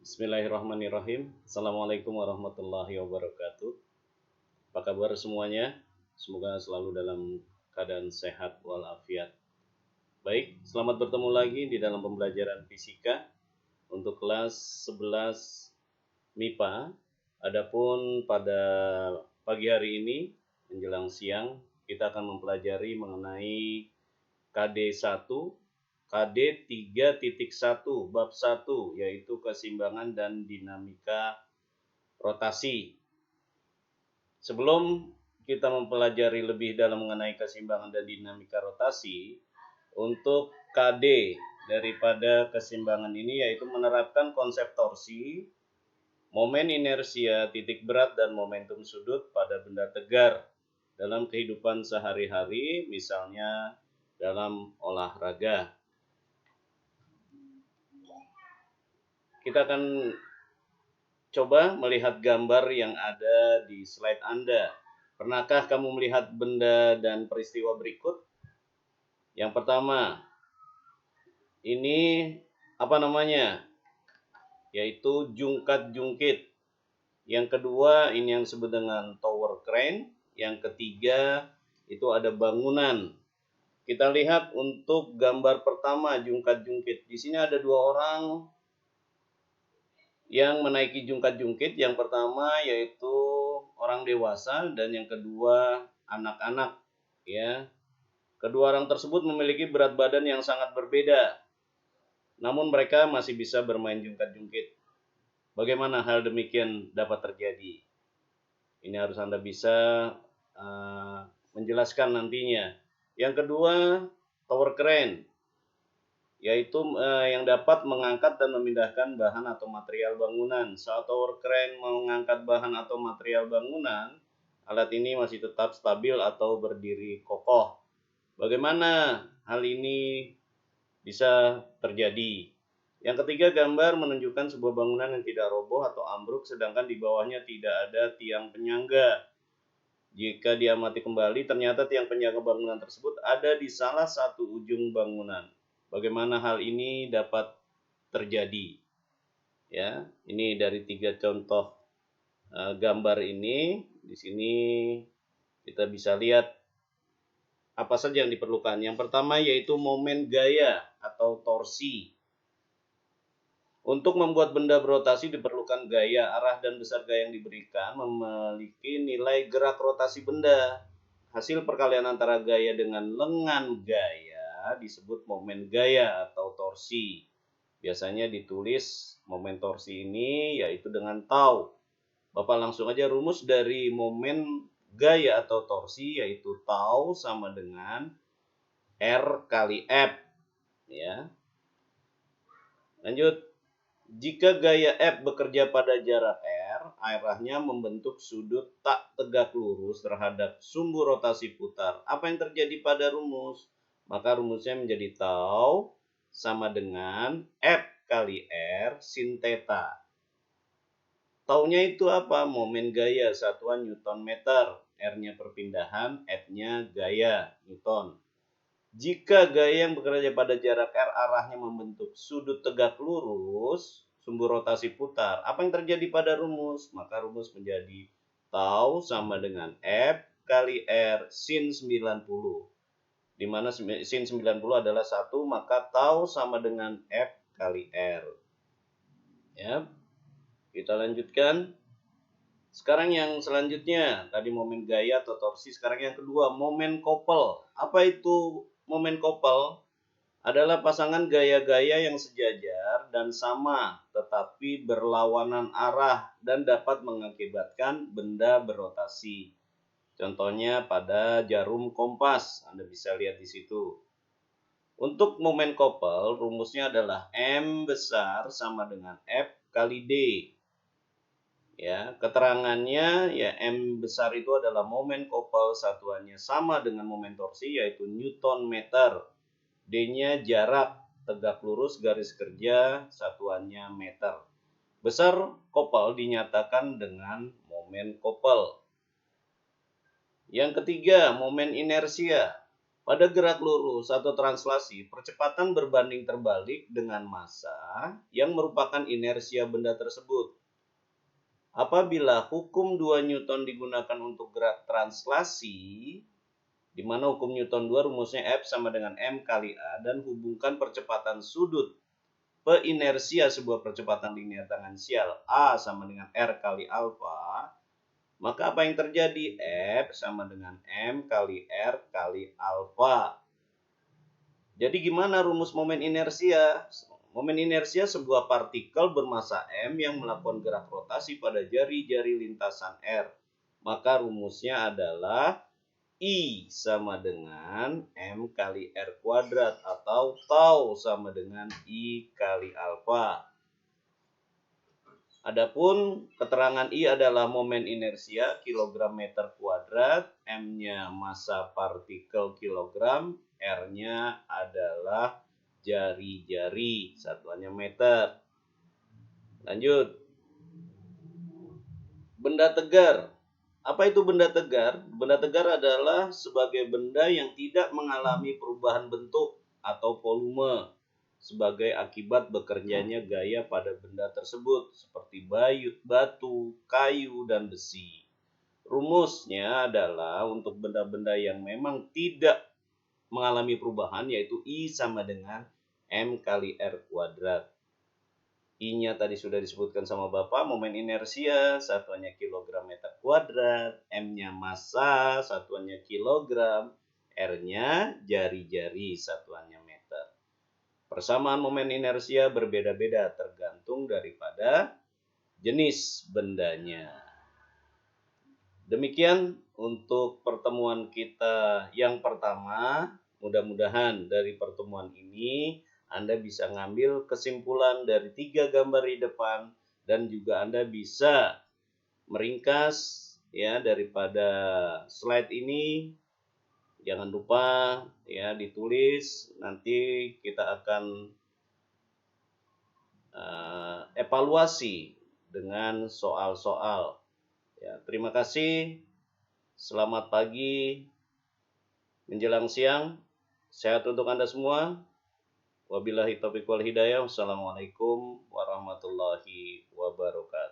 Bismillahirrahmanirrahim. Assalamualaikum warahmatullahi wabarakatuh. Apa kabar semuanya? Semoga selalu dalam keadaan sehat walafiat. Baik, selamat bertemu lagi di dalam pembelajaran fisika untuk kelas 11 MIPA. Adapun pada pagi hari ini menjelang siang kita akan mempelajari mengenai KD1 KD 3.1 bab 1 yaitu keseimbangan dan dinamika rotasi. Sebelum kita mempelajari lebih dalam mengenai keseimbangan dan dinamika rotasi, untuk KD daripada keseimbangan ini yaitu menerapkan konsep torsi, momen inersia, titik berat, dan momentum sudut pada benda tegar dalam kehidupan sehari-hari, misalnya dalam olahraga. Kita akan coba melihat gambar yang ada di slide Anda. Pernahkah kamu melihat benda dan peristiwa berikut? Yang pertama, ini apa namanya? Yaitu jungkat-jungkit. Yang kedua, ini yang disebut dengan tower crane. Yang ketiga, itu ada bangunan. Kita lihat untuk gambar pertama, jungkat-jungkit. Di sini ada dua orang yang menaiki jungkat-jungkit. Yang pertama yaitu orang dewasa dan yang kedua anak-anak, ya. Kedua orang tersebut memiliki berat badan yang sangat berbeda. Namun mereka masih bisa bermain jungkat-jungkit. Bagaimana hal demikian dapat terjadi? Ini harus Anda bisa menjelaskan nantinya. Yang kedua, tower crane, yaitu yang dapat mengangkat dan memindahkan bahan atau material bangunan. Saat tower crane mengangkat bahan atau material bangunan, alat ini masih tetap stabil atau berdiri kokoh. Bagaimana hal ini bisa terjadi? Yang ketiga, gambar menunjukkan sebuah bangunan yang tidak roboh atau ambruk, sedangkan di bawahnya tidak ada tiang penyangga. Jika diamati kembali, ternyata tiang penyangga bangunan tersebut ada di salah satu ujung bangunan. Bagaimana hal ini dapat terjadi? Ya, ini dari 3 contoh gambar ini. Di sini kita bisa lihat apa saja yang diperlukan. Yang pertama yaitu momen gaya atau torsi. Untuk membuat benda berotasi diperlukan gaya. Arah dan besar gaya yang diberikan memiliki nilai gerak rotasi benda. Hasil perkalian antara gaya dengan lengan gaya disebut momen gaya atau torsi. Biasanya ditulis momen torsi ini yaitu dengan tau. Bapak langsung aja rumus dari momen gaya atau torsi yaitu tau sama dengan R kali F. Ya. Lanjut. Jika gaya F bekerja pada jarak R, arahnya membentuk sudut tak tegak lurus terhadap sumbu rotasi putar. Apa yang terjadi pada rumus? Maka rumusnya menjadi tau sama dengan F kali R sin theta. Taunya itu apa? Momen gaya, satuan Newton meter. R-nya perpindahan, F-nya gaya, Newton. Jika gaya yang bekerja pada jarak R arahnya membentuk sudut tegak lurus, sumbu rotasi putar, apa yang terjadi pada rumus? Maka rumus menjadi tau sama dengan F kali R sin 90. Di mana sin 90 adalah 1, maka tau sama dengan F kali R. Ya. Kita lanjutkan. Sekarang yang selanjutnya, tadi momen gaya atau torsi, sekarang yang kedua, momen kopel. Apa itu momen kopel? Adalah pasangan gaya-gaya yang sejajar dan sama, tetapi berlawanan arah dan dapat mengakibatkan benda berotasi. Contohnya pada jarum kompas, Anda bisa lihat di situ. Untuk momen kopel, rumusnya adalah M besar sama dengan F kali D. Ya, keterangannya ya M besar itu adalah momen kopel, satuannya sama dengan momen torsi yaitu Newton meter. D-nya jarak tegak lurus garis kerja, satuannya meter. Besar kopel dinyatakan dengan momen kopel. Yang ketiga, momen inersia. Pada gerak lurus atau translasi, percepatan berbanding terbalik dengan massa yang merupakan inersia benda tersebut. Apabila hukum 2 Newton digunakan untuk gerak translasi, di mana hukum Newton 2 rumusnya F sama dengan M kali A, dan hubungkan percepatan sudut inersia sebuah percepatan linear tangensial A sama dengan R kali alfa, maka apa yang terjadi? F sama dengan M kali R kali alfa. Jadi gimana rumus momen inersia? Momen inersia sebuah partikel bermassa M yang melakukan gerak rotasi pada jari-jari lintasan R. Maka rumusnya adalah I sama dengan M kali R kuadrat atau tau sama dengan I kali alfa. Adapun keterangan I adalah momen inersia kilogram meter kuadrat, M-nya massa partikel kilogram, R-nya adalah jari-jari, satuannya meter. Lanjut. Benda tegar. Apa itu benda tegar? Benda tegar adalah sebagai benda yang tidak mengalami perubahan bentuk atau volume sebagai akibat bekerjanya gaya pada benda tersebut seperti batu, kayu, dan besi. Rumusnya adalah untuk benda-benda yang memang tidak mengalami perubahan, yaitu I sama dengan M kali R kuadrat. I-nya tadi sudah disebutkan sama Bapak, momen inersia, satuannya kilogram meter kuadrat, M-nya massa, satuannya kilogram, R-nya jari-jari, satuannya meter. Persamaan momen inersia berbeda-beda tergantung daripada jenis bendanya. Demikian untuk pertemuan kita yang pertama. Mudah-mudahan dari pertemuan ini Anda bisa ngambil kesimpulan dari 3 gambar di depan, dan juga Anda bisa meringkas ya daripada slide ini. Jangan lupa ya ditulis, nanti kita akan evaluasi dengan soal-soal. Ya, terima kasih. Selamat pagi menjelang siang. Sehat untuk Anda semua. Wabillahi taufiq wal hidayah. Wassalamualaikum warahmatullahi wabarakatuh.